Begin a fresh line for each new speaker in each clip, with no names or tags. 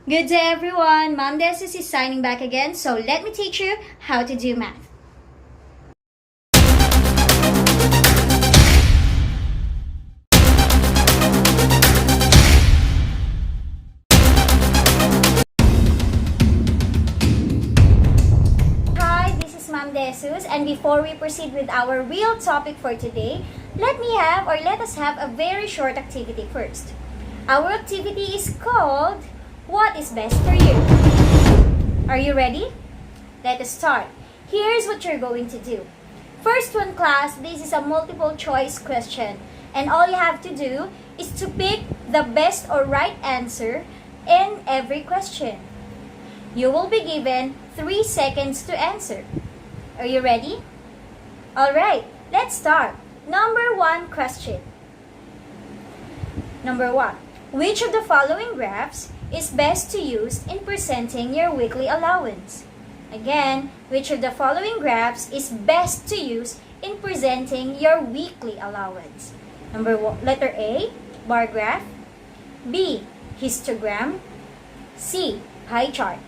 Good day everyone, Ma'am Desus is signing back again, so let me teach you how to do math. Hi, this is Ma'am Desus, and before we proceed with our real topic for today, let us have a very short activity first. Our activity is called What is Best for You? Are you ready? Let us start. Here's what you're going to do. First one, class, this is a multiple choice question. And all you have to do is to pick the best or right answer in every question. You will be given 3 seconds to answer. Are you ready? Alright, let's start. Number 1 question. Number 1. Which of the following graphs is best to use in presenting your weekly allowance? Again, which of the following graphs is best to use in presenting your weekly allowance? Letter A, bar graph. B, histogram. C, pie chart.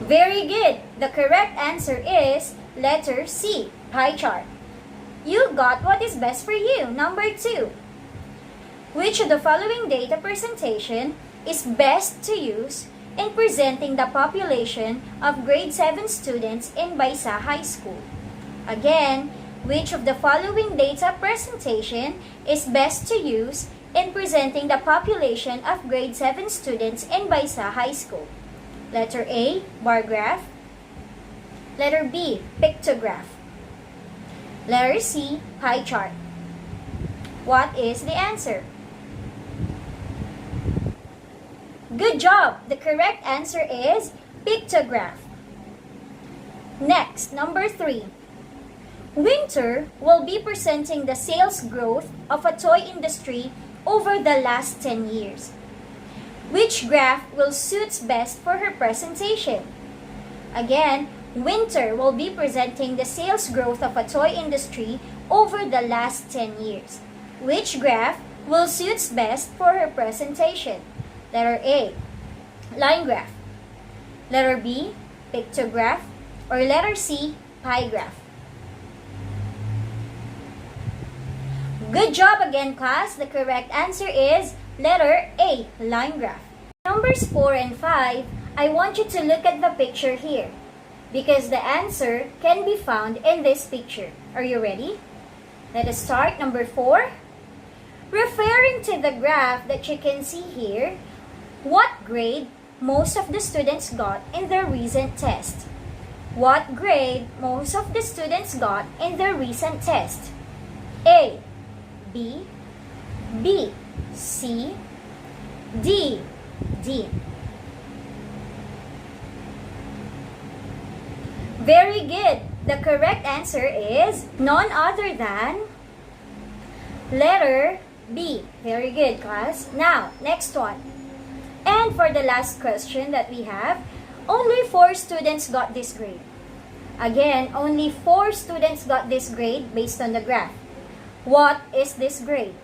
Very good. The correct answer is letter C, pie chart. You got what is best for you. Number 2. Which of the following data presentation is best to use in presenting the population of grade 7 students in Baisa High School? Again, which of the following data presentation is best to use in presenting the population of grade 7 students in Baisa High School? Letter A, bar graph. Letter B, pictograph. Letter C, pie chart. What is the answer? Good job! The correct answer is pictograph. Next, number 3. Winter will be presenting the sales growth of a toy industry over the last 10 years. Which graph will suit best for her presentation? Again, Winter will be presenting the sales growth of a toy industry over the last 10 years. Which graph will suit best for her presentation? Letter A, line graph. Letter B, pictograph. Or letter C, pie graph. Good job again, class. The correct answer is letter A, line graph. Numbers 4 and 5, I want you to look at the picture here because the answer can be found in this picture. Are you ready? Let us start. Number 4. Referring to the graph that you can see here, what grade most of the students got in their recent test? What grade most of the students got in their recent test? A, B, B, C, D, D. Very good. The correct answer is none other than letter B. Very good, class. Now, next one. And for the last question that we have, only 4 students got this grade. Again, only 4 students got this grade based on the graph. What is this grade?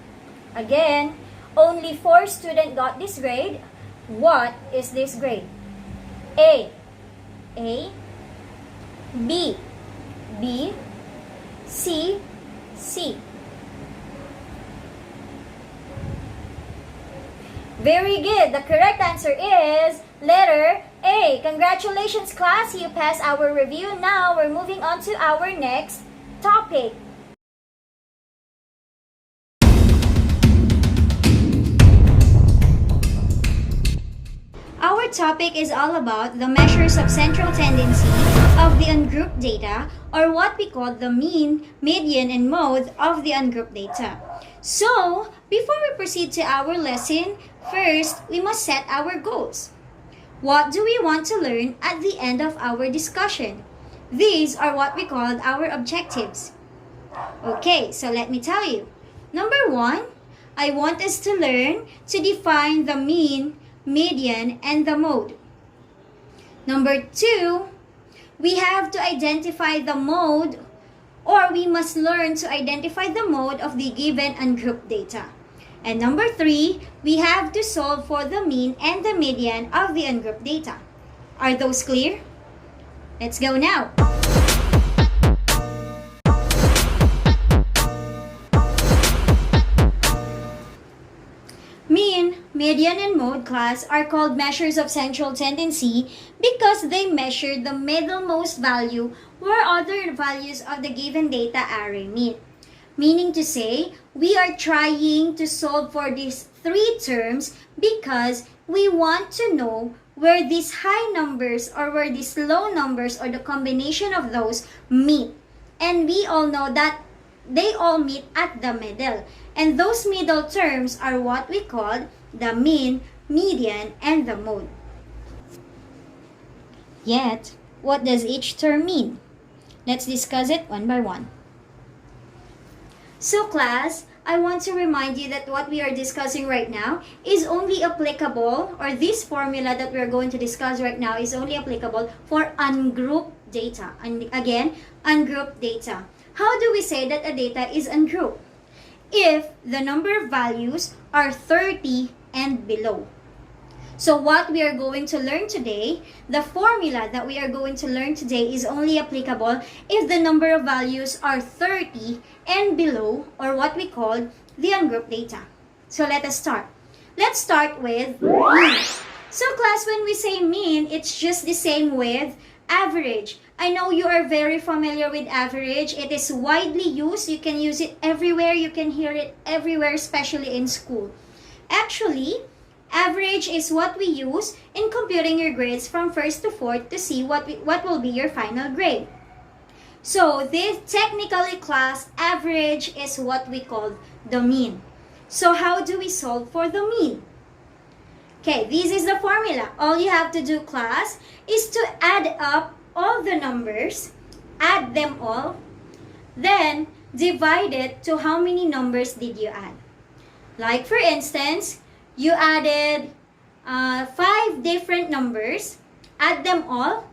Again, only 4 students got this grade. What is this grade? A, B, B, C, C. Very good. The correct answer is letter A. Congratulations, class. You passed our review. Now we're moving on to our next topic. Our topic is all about the measures of central tendency of the ungrouped data, or what we call the mean, median, and mode of the ungrouped data. So, before we proceed to our lesson, first, we must set our goals. What do we want to learn at the end of our discussion? These are what we call our objectives. Okay, so let me tell you. Number 1, I want us to learn to define the mean, median, and the mode. Number 2, we have to identify the mode, or we must learn to identify the mode of the given ungrouped data. And number 3, we have to solve for the mean and the median of the ungrouped data. Are those clear? Let's go now. Mean, median, and mode class are called measures of central tendency because they measure the middlemost value where other values of the given data array meet. Meaning to say, we are trying to solve for these 3 terms because we want to know where these high numbers or where these low numbers or the combination of those meet. And we all know that they all meet at the middle. And those middle terms are what we call the mean, median, and the mode. Yet, what does each term mean? Let's discuss it one by one. So class, I want to remind you that what we are discussing right now is only applicable, or this formula that we are going to discuss right now is only applicable for ungrouped data. And again, ungrouped data. How do we say that a data is ungrouped? If the number of values are 30 and below. So what we are going to learn today, the formula that we are going to learn today is only applicable if the number of values are 30 and below, or what we call the ungrouped data. So let us start. Let's start with mean. So class, when we say mean, it's just the same with average. I know you are very familiar with average. It is widely used. You can use it everywhere. You can hear it everywhere, especially in school. Actually, average is what we use in computing your grades from 1st to 4th to see what will be your final grade. So this technically class, average is what we call the mean. So how do we solve for the mean? Okay, this is the formula. All you have to do, class, is to add up all the numbers, add them all, then divide it to how many numbers did you add. Like for instance, you added 5 different numbers, add them all,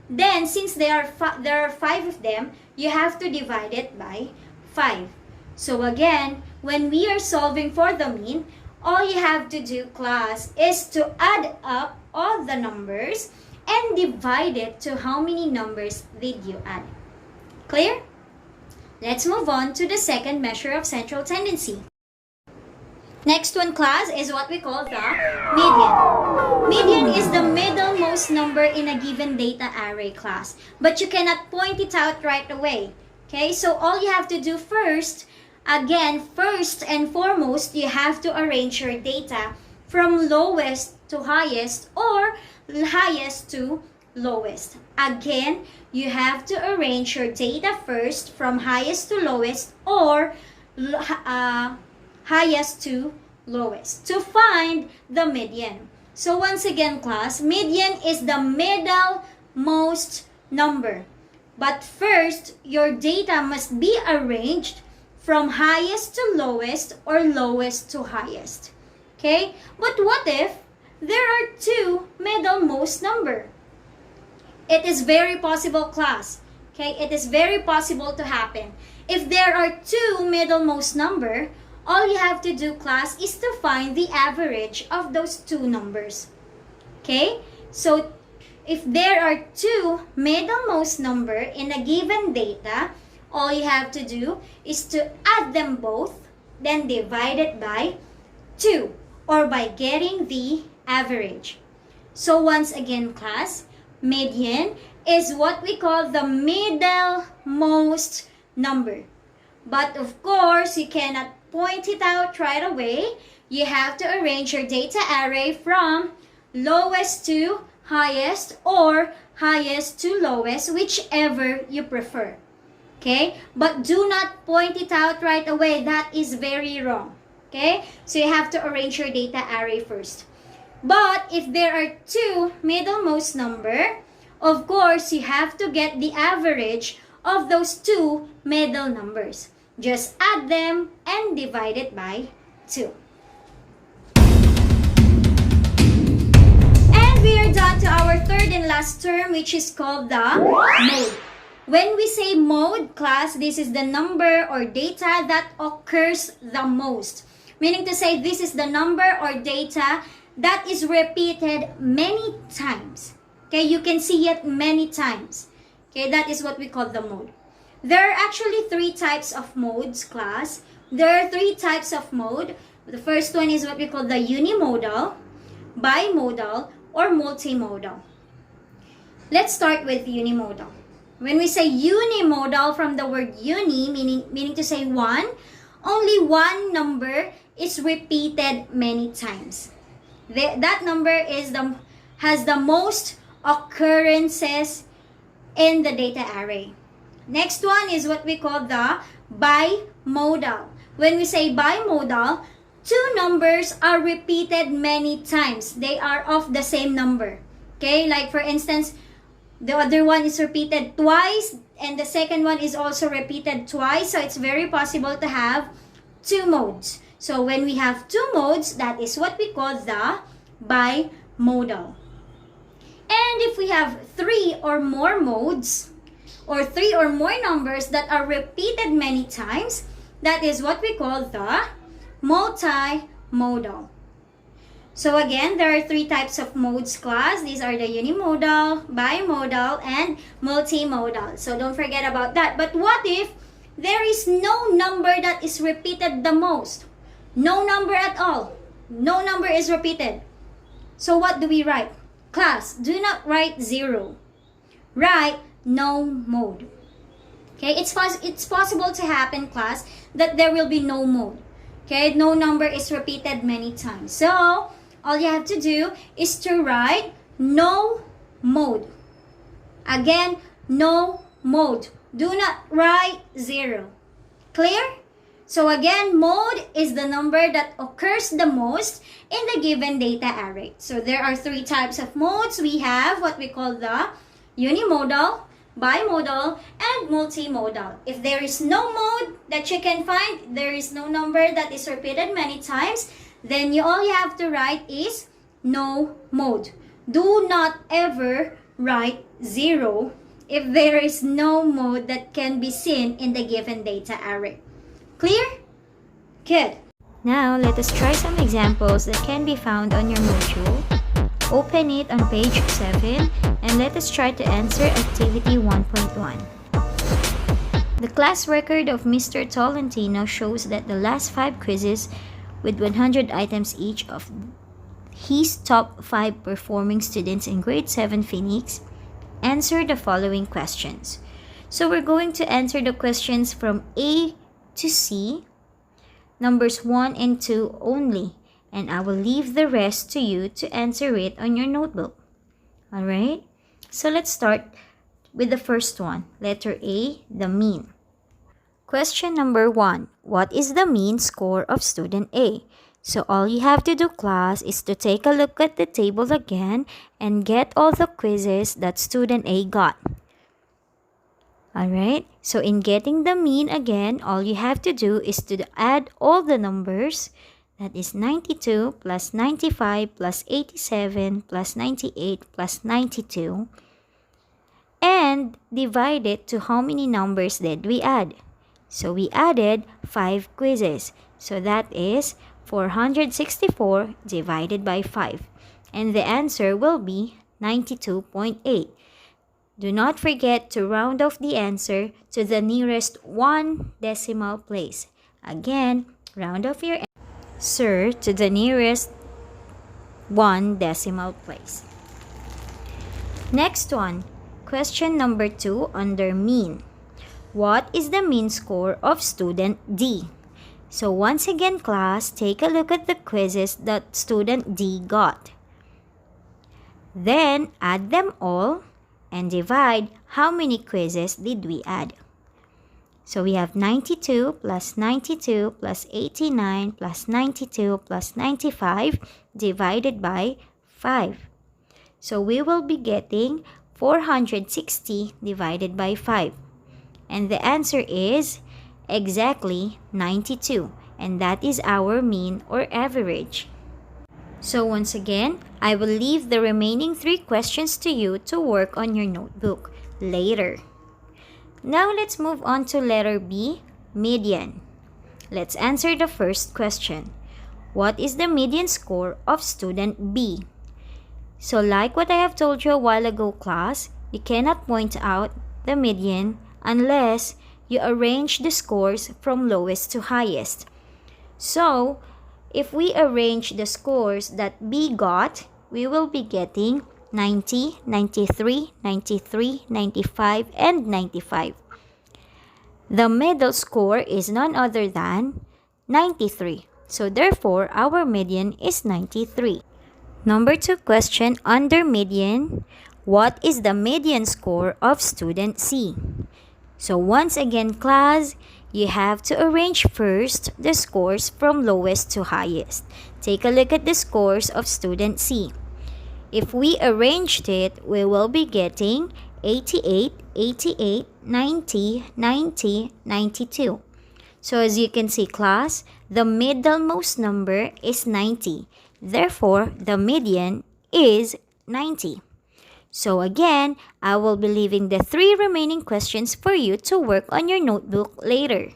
then since there are 5 of them, you have to divide it by 5. So again, when we are solving for the mean, all you have to do, class, is to add up all the numbers and divide it to how many numbers did you add. Clear? Let's move on to the second measure of central tendency. Next one, class, is what we call the median. Median is the middlemost number in a given data array, class, but you cannot point it out right away. Okay, so all you have to do first, again, first and foremost, you have to arrange your data from lowest to highest or highest to lowest. Again, you have to arrange your data first from highest to lowest or highest to lowest to find the median. So once again, class, median is the middlemost number. But first, your data must be arranged from highest to lowest or lowest to highest. Okay? But what if there are 2 middlemost number? It is very possible, class. Okay? It is very possible to happen. If there are 2 middlemost number, all you have to do, class, is to find the average of those 2 numbers. Okay? So, if there are 2 middlemost number in a given data, all you have to do is to add them both, then divide it by 2, or by getting the average. So, once again, class, median is what we call the middlemost number. But of course, you cannot point it out right away. You have to arrange your data array from lowest to highest or highest to lowest, whichever you prefer. Okay? But do not point it out right away. That is very wrong. Okay? So you have to arrange your data array first. But if there are 2 middlemost number, of course, you have to get the average of those 2 middle numbers. Just add them and divide it by 2. And we are done to our third and last term, which is called the mode. When we say mode, class, this is the number or data that occurs the most. meaning to say this is the number or data that is repeated many times. Okay, you can see it many times. Okay, that is what we call the mode. There are actually three types of modes, class. There are three types of mode. The first one is what we call the unimodal, bimodal, or multimodal. Let's start with unimodal. When we say unimodal, from the word uni, meaning to say one, only one number is repeated many times. That number has the most occurrences in the data array. Next one is what we call the bimodal. When we say bimodal, two numbers are repeated many times. They are of the same number. Okay, like for instance, the other one is repeated twice and the second one is also repeated twice. So it's very possible to have two modes. So when we have two modes, that is what we call the bimodal. And if we have three or more modes, or three or more numbers that are repeated many times, that is what we call the multimodal. So again, there are three types of modes, class. These are the unimodal, bimodal, and multimodal. So don't forget about that. But what if there is no number that is repeated the most? No number at all. No number is repeated. So what do we write? Class, do not write 0. Write no mode. Okay, it's possible to happen, class, that there will be no mode. Okay, no number is repeated many times. So all you have to do is to write no mode. Again, no mode. Do not write 0. Clear? So again, mode is the number that occurs the most in the given data array. So there are three types of modes. We have what we call the unimodal, bimodal, and multimodal. If there is no mode that you can find, there is no number that is repeated many times, then all you have to write is no mode. Do not ever write 0 if there is no mode that can be seen in the given data array. Clear? Good. Now, let us try some examples that can be found on your module. Open it on page 7 and let us try to answer activity 1.1. The class record of Mr. Tolentino shows that the last 5 quizzes with 100 items each of his top 5 performing students in grade 7 Phoenix answered the following questions. So we're going to answer the questions from A to C, numbers 1 and 2 only, and I will leave the rest to you to answer it on your notebook. Alright, so let's start with the first one, letter A, the mean. Question number 1, what is the mean score of student A? So all you have to do, class, is to take a look at the table again and get all the quizzes that student A got. Alright, so in getting the mean again, all you have to do is to add all the numbers. That is 92 plus 95 plus 87 plus 98 plus 92. And divide it to how many numbers did we add? So we added 5 quizzes. So that is 464 divided by 5. And the answer will be 92.8. Do not forget to round off the answer to the nearest 1 decimal place. Again, round off your answer to the nearest 1 decimal place. Next one, question number 2 under mean. What is the mean score of student D? So once again, class, take a look at the quizzes that student D got. Then add them all and divide how many quizzes did we add. So we have 92 plus 92 plus 89 plus 92 plus 95 divided by 5. So we will be getting 460 divided by 5. And the answer is exactly 92. And that is our mean or average. So once again, I will leave the remaining 3 questions to you to work on your notebook later. Now let's move on to letter B, median. Let's answer the first question.
what is the median score of student B? So like what I have told you a while ago, class, you cannot point out the median unless you arrange the scores from lowest to highest. So, if we arrange the scores that B got, we will be getting 90, 93, 93, 95, and 95. The middle score is none other than 93. So therefore, our median is 93. Number 2 question under median. What is the median score of student C? So once again, class, you have to arrange first the scores from lowest to highest. Take a look at the scores of student C. If we arranged it, we will be getting 88, 88, 90, 90, 92. So as you can see, class, the middlemost number is 90. Therefore, the median is 90. So again, I will be leaving the 3 remaining questions for you to work on your notebook later.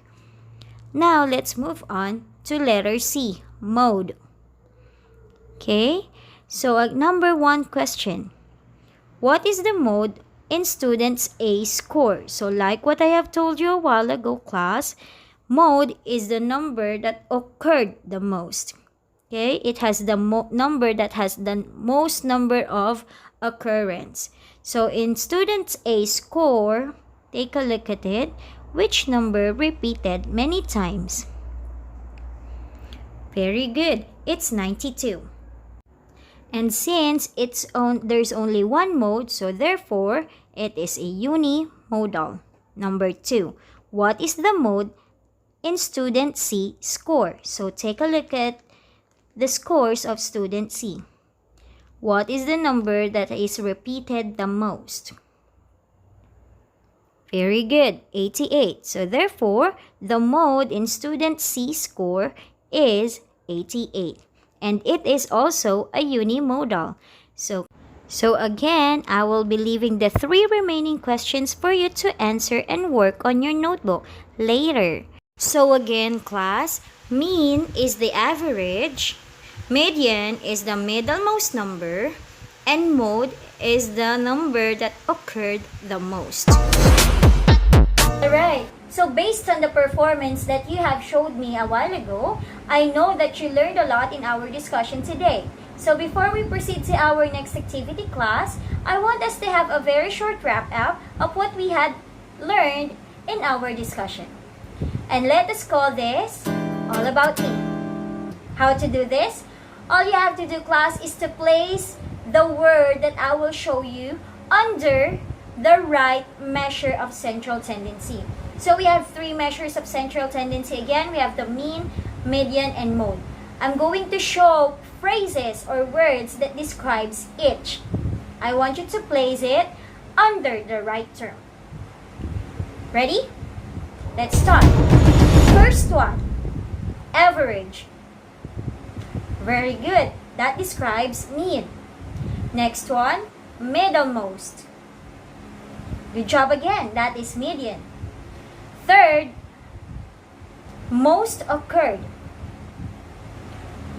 Now, let's move on to letter C, mode. Okay, so number 1 question. What is the mode in students A score? So like what I have told you a while ago, class, mode is the number that occurred the most. Okay, it has the number that has the most number of occurrence. So in students A score, take a look at it. Which number repeated many times? Very good. It's 92. And since there's only one mode, so therefore it is a unimodal. Number 2. What is the mode in student C score? So take a look at the scores of student C. What is the number that is repeated the most? Very good, 88. So therefore, the mode in student C score is 88. And it is also a unimodal. So again, I will be leaving the 3 remaining questions for you to answer and work on your notebook later. So again, class, mean is the average, median is the middlemost number, and mode is the number that occurred the most.
Alright, so based on the performance that you have showed me a while ago, I know that you learned a lot in our discussion today. So before we proceed to our next activity, class, I want us to have a very short wrap-up of what we had learned in our discussion. And let us call this All About Me. How to do this? All you have to do, class, is to place the word that I will show you under the right measure of central tendency. So we have 3 measures of central tendency. Again, we have the mean, median, and mode. I'm going to show phrases or words that describes each. I want you to place it under the right term. Ready? Let's start. First one, average. Very good. That describes mean. Next one, middlemost. Good job again. That is median. Third, most occurred.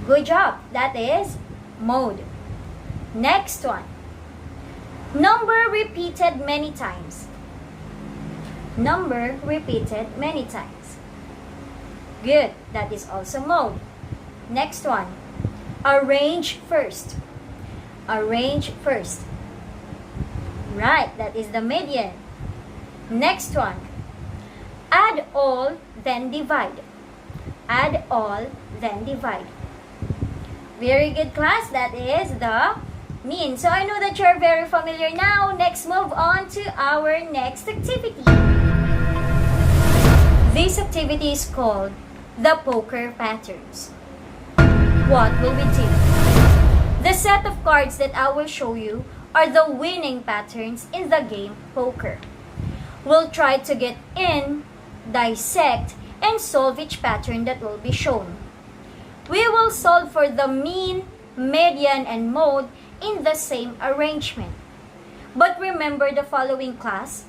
Good job. That is mode. Next one, number repeated many times. Number repeated many times. Good. That is also mode. Next one, arrange first. Arrange first. Right, that is the median. Next one, add all, then divide. Add all, then divide. Very good, class. That is the mean. So I know that you're very familiar now. Next, move on to our next activity. This activity is called the poker patterns. What will we do? The set of cards that I will show you are the winning patterns in the game poker. We'll try to get in, dissect, and solve each pattern that will be shown. We will solve for the mean, median, and mode in the same arrangement. But remember the following, class.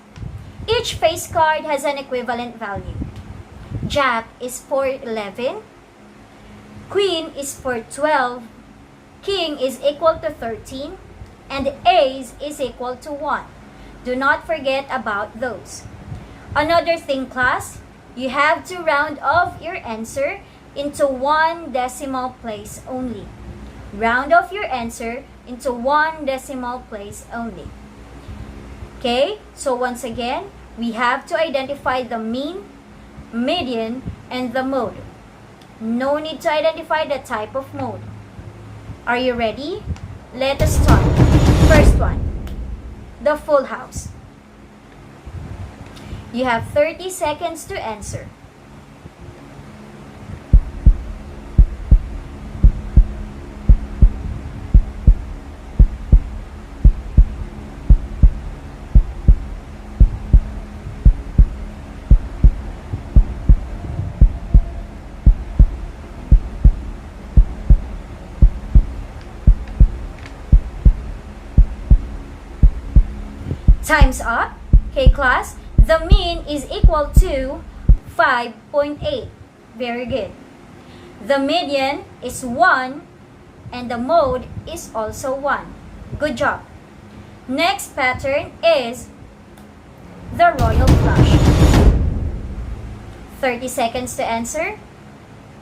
Each face card has an equivalent value. Jack is 411. Queen is for 12, king is equal to 13, and ace is equal to 1. Do not forget about those. Another thing, class, you have to round off your answer into 1 decimal place only. Round off your answer into 1 decimal place only. Okay, so once again, we have to identify the mean, median, and the mode. No need to identify the type of mode. Are you ready? Let us start. First one, the full house. You have 30 seconds to answer. Time's up. Okay, class. The mean is equal to 5.8. Very good. The median is 1 and the mode is also 1. Good job. Next pattern is the royal flush. 30 seconds to answer.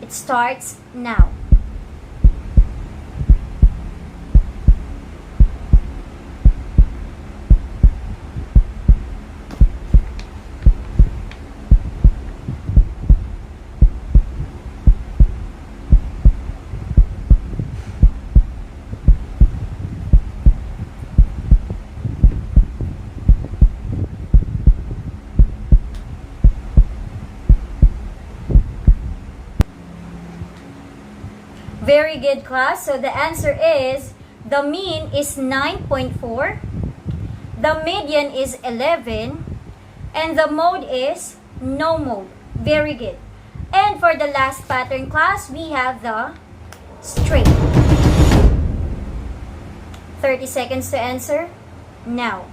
It starts now. Very good, class. So the answer is, the mean is 9.4, the median is 11, and the mode is no mode. Very good. And for the last pattern, class, we have the straight. 30 seconds to answer. Now.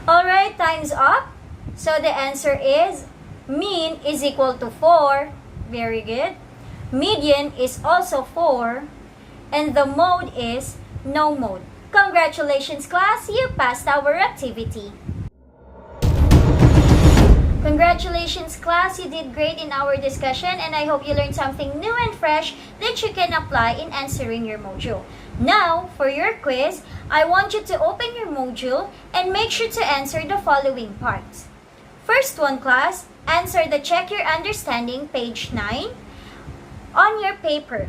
Alright, time's up. So the answer is, mean is equal to 4. Very good. Median is also 4. And the mode is no mode. Congratulations, class! You passed our activity. Congratulations, class! You did great in our discussion, and I hope you learned something new and fresh that you can apply in answering your module. Now, for your quiz, I want you to open your module and make sure to answer the following parts. First one, class, answer the Check Your Understanding, page 9, on your paper.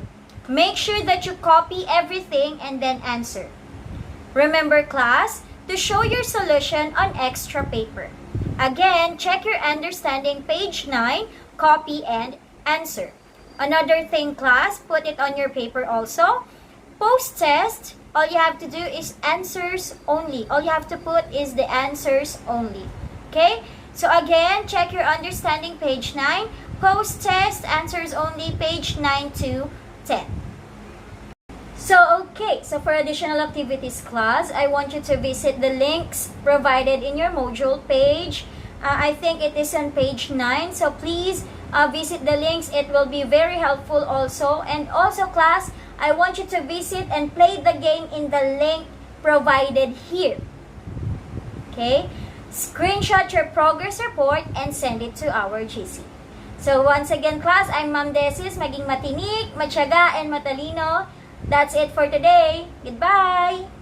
Make sure that you copy everything and then answer. Remember, class, to show your solution on extra paper. Again, Check Your Understanding, page 9, copy and answer. Another thing, class, put it on your paper also. Post-test, all you have to do is answers only. All you have to put is the answers only. Okay? So again, Check Your Understanding, page 9. Post-test, answers only, page 9 to 10. So, okay. So for additional activities, class, I want you to visit the links provided in your module page. I think it is on page 9. So please visit the links. It will be very helpful also. And also, class, I want you to visit and play the game in the link provided here. Okay? Screenshot your progress report and send it to our GC. So once again, class, I'm Ma'am Desis. Maging matinik, matyaga, and matalino. That's it for today. Goodbye!